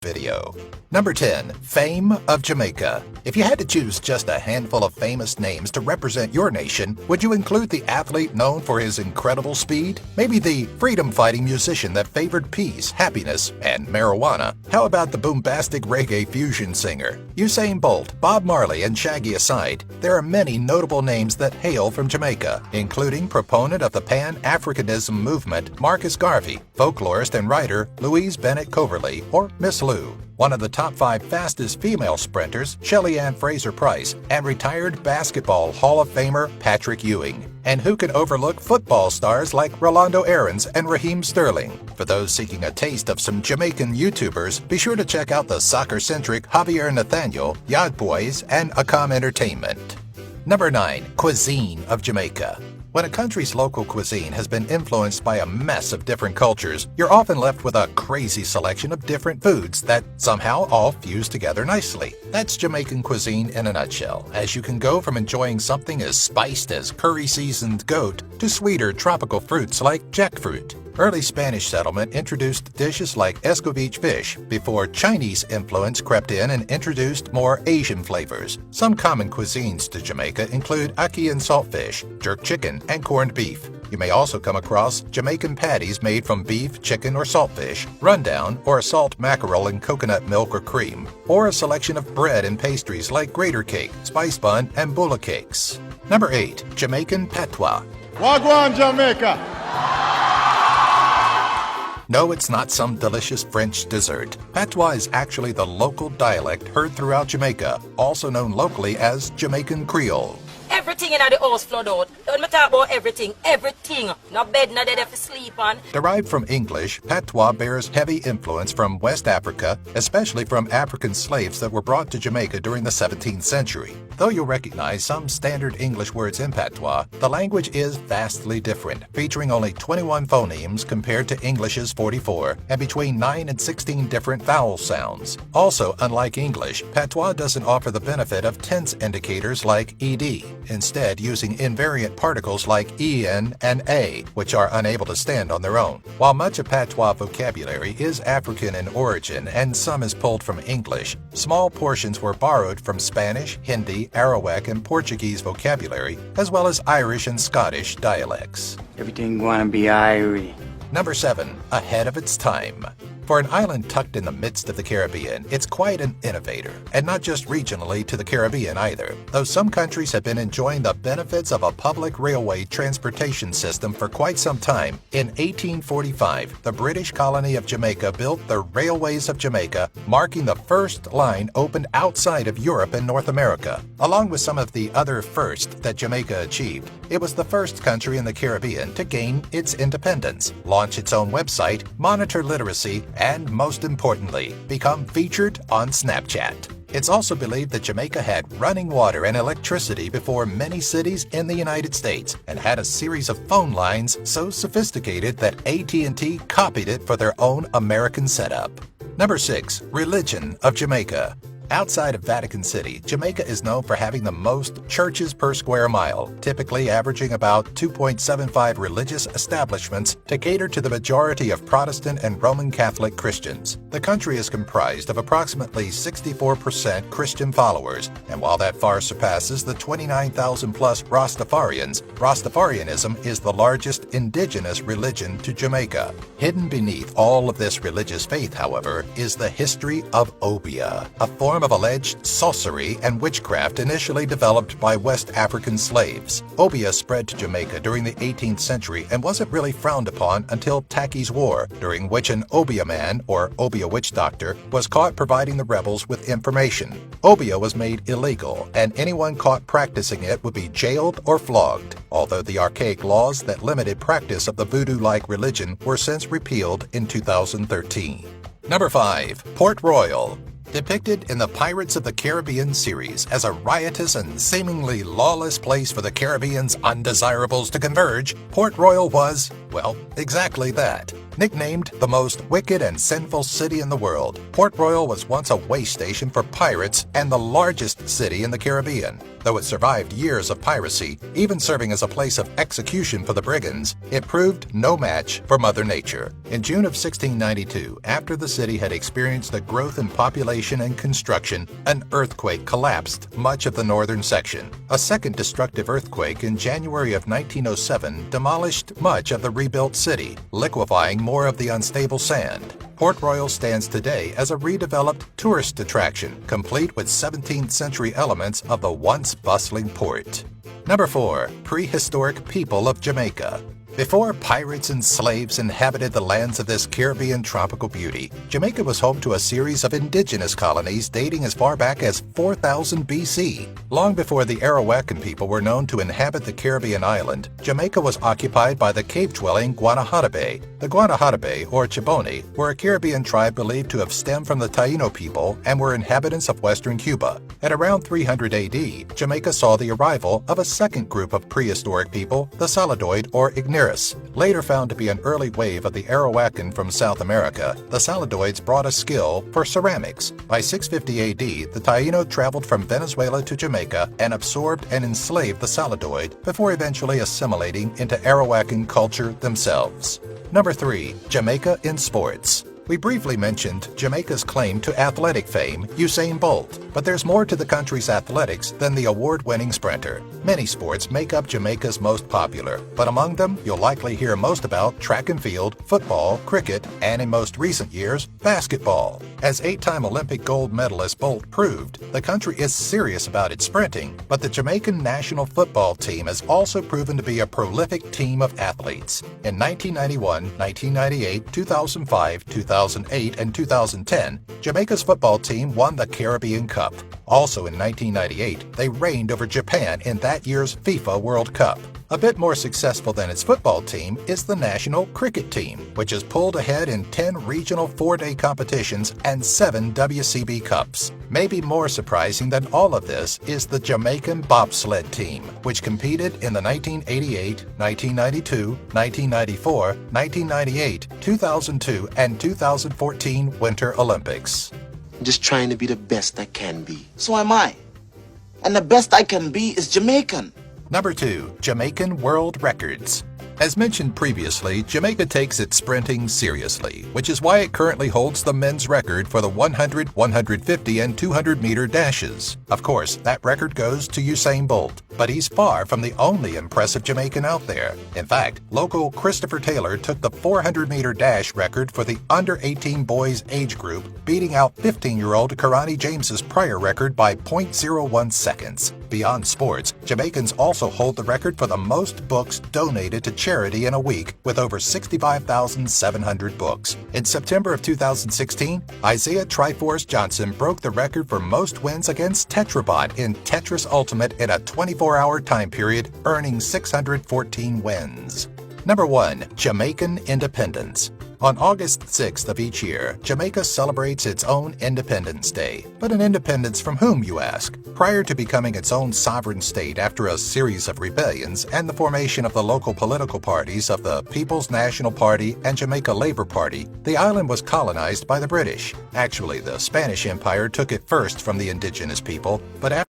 video. Number 10. Fame of Jamaica. If you had to choose just a handful of famous names to represent your nation, would you include the athlete known for his incredible speed? Maybe the freedom-fighting musician that favored peace, happiness, and marijuana? How about the bombastic reggae fusion singer? Usain Bolt, Bob Marley, and Shaggy aside, there are many notable names that hail from Jamaica, including proponent of the Pan-Africanism movement Marcus Garvey, folklorist and writer Louise Bennett Coverley, or Miss Lou, one of the top 5 fastest female sprinters, Shelly Ann Fraser-Price, and retired basketball Hall of Famer Patrick Ewing. And who can overlook football stars like Rolando Aarons and Raheem Sterling? For those seeking a taste of some Jamaican YouTubers, be sure to check out the soccer-centric Javier Nathaniel, Yard Boys, and Akam Entertainment. Number 9. Cuisine of Jamaica. When a country's local cuisine has been influenced by a mess of different cultures, you're often left with a crazy selection of different foods that somehow all fuse together nicely. That's Jamaican cuisine in a nutshell, as you can go from enjoying something as spiced as curry-seasoned goat to sweeter tropical fruits like jackfruit. Early Spanish settlement introduced dishes like escovitch fish before Chinese influence crept in and introduced more Asian flavors. Some common cuisines to Jamaica include ackee and saltfish, jerk chicken, and corned beef. You may also come across Jamaican patties made from beef, chicken, or saltfish, rundown, or a salt mackerel in coconut milk or cream, or a selection of bread and pastries like grater cake, spice bun, and bulla cakes. Number 8. Jamaican patois. Wagwan, Jamaica! No, it's not some delicious French dessert. Patois is actually the local dialect heard throughout Jamaica, also known locally as Jamaican Creole. Everything in the house flood out. Don't me talk about everything. No bed, no dead for sleep on. Derived from English, patois bears heavy influence from West Africa, especially from African slaves that were brought to Jamaica during the 17th century. Though you'll recognize some standard English words in patois, the language is vastly different, featuring only 21 phonemes compared to English's 44, and between 9 and 16 different vowel sounds. Also, unlike English, patois doesn't offer the benefit of tense indicators like ed, instead using invariant particles like en and a, which are unable to stand on their own. While much of patois vocabulary is African in origin and some is pulled from English, small portions were borrowed from Spanish, Hindi, Arawak, and Portuguese vocabulary, as well as Irish and Scottish dialects. Everything gonna be Irie. Number 7. Ahead of its time. For an island tucked in the midst of the Caribbean, it's quite an innovator, and not just regionally to the Caribbean either. Though some countries have been enjoying the benefits of a public railway transportation system for quite some time, in 1845, the British colony of Jamaica built the Railways of Jamaica, marking the first line opened outside of Europe and North America. Along with some of the other firsts that Jamaica achieved, it was the first country in the Caribbean to gain its independence, launch its own website, monitor literacy, and most importantly, become featured on Snapchat. It's also believed that Jamaica had running water and electricity before many cities in the United States and had a series of phone lines so sophisticated that AT&T copied it for their own American setup. Number 6. Religion of Jamaica. Outside of Vatican City, Jamaica is known for having the most churches per square mile, typically averaging about 2.75 religious establishments to cater to the majority of Protestant and Roman Catholic Christians. The country is comprised of approximately 64% Christian followers, and while that far surpasses the 29,000-plus Rastafarians, Rastafarianism is the largest indigenous religion to Jamaica. Hidden beneath all of this religious faith, however, is the history of obeah, a form of alleged sorcery and witchcraft initially developed by West African slaves. Obeah spread to Jamaica during the 18th century and wasn't really frowned upon until Tacky's War, during which an obeah man, or obeah witch doctor, was caught providing the rebels with information. Obeah was made illegal, and anyone caught practicing it would be jailed or flogged, although the archaic laws that limited practice of the voodoo-like religion were since repealed in 2013. Number 5. Port Royal. Depicted in the Pirates of the Caribbean series as a riotous and seemingly lawless place for the Caribbean's undesirables to converge, Port Royal was, well, exactly that. Nicknamed the most wicked and sinful city in the world, Port Royal was once a way station for pirates and the largest city in the Caribbean. Though it survived years of piracy, even serving as a place of execution for the brigands, it proved no match for Mother Nature. In June of 1692, after the city had experienced a growth in population and construction, an earthquake collapsed much of the northern section. A second destructive earthquake in January of 1907 demolished much of the rebuilt city, liquefying more of the unstable sand. Port Royal stands today as a redeveloped tourist attraction, complete with 17th century elements of the once bustling port. Number 4. Prehistoric people of Jamaica. Before pirates and slaves inhabited the lands of this Caribbean tropical beauty, Jamaica was home to a series of indigenous colonies dating as far back as 4000 BC. Long before the Arawakan people were known to inhabit the Caribbean island, Jamaica was occupied by the cave-dwelling Guanahatabe. The Guanahatabe, or Chibone, were a Caribbean tribe believed to have stemmed from the Taino people and were inhabitants of western Cuba. At around 300 AD, Jamaica saw the arrival of a second group of prehistoric people, the Saladoid or Igneris. Later found to be an early wave of the Arawakan from South America, the Saladoids brought a skill for ceramics. By 650 AD, the Taino traveled from Venezuela to Jamaica and absorbed and enslaved the Saladoid before eventually assimilating into Arawakan culture themselves. Number 3. Jamaica in sports. We briefly mentioned Jamaica's claim to athletic fame, Usain Bolt, but there's more to the country's athletics than the award-winning sprinter. Many sports make up Jamaica's most popular, but among them you'll likely hear most about track and field, football, cricket, and in most recent years, basketball. As 8-time Olympic gold medalist Bolt proved, the country is serious about its sprinting, but the Jamaican national football team has also proven to be a prolific team of athletes. In 1991, 1998, 2005, 2008, and 2010, Jamaica's football team won the Caribbean Cup. Also in 1998, they reigned over Japan in that year's FIFA World Cup. A bit more successful than its football team is the national cricket team, which has pulled ahead in 10 regional 4-day competitions and 7 WCB Cups. Maybe more surprising than all of this is the Jamaican bobsled team, which competed in the 1988, 1992, 1994, 1998, 2002, and 2014 Winter Olympics. I'm just trying to be the best I can be. So am I. And the best I can be is Jamaican. Number 2. Jamaican World Records. As mentioned previously, Jamaica takes its sprinting seriously, which is why it currently holds the men's record for the 100, 150, and 200-meter dashes. Of course, that record goes to Usain Bolt, but he's far from the only impressive Jamaican out there. In fact, local Christopher Taylor took the 400-meter dash record for the under-18 boys age group, beating out 15-year-old Karani James's prior record by 0.01 seconds. Beyond sports, Jamaicans also hold the record for the most books donated to charity in a week, with over 65,700 books. In September of 2016, Isaiah Triforce Johnson broke the record for most wins against Tetrabot in Tetris Ultimate in a 24-hour time period, earning 614 wins. Number 1. Jamaican Independence. On August 6th of each year, Jamaica celebrates its own Independence Day. But an independence from whom, you ask? Prior to becoming its own sovereign state after a series of rebellions and the formation of the local political parties of the People's National Party and Jamaica Labour Party, the island was colonized by the British. Actually, the Spanish Empire took it first from the indigenous people, but after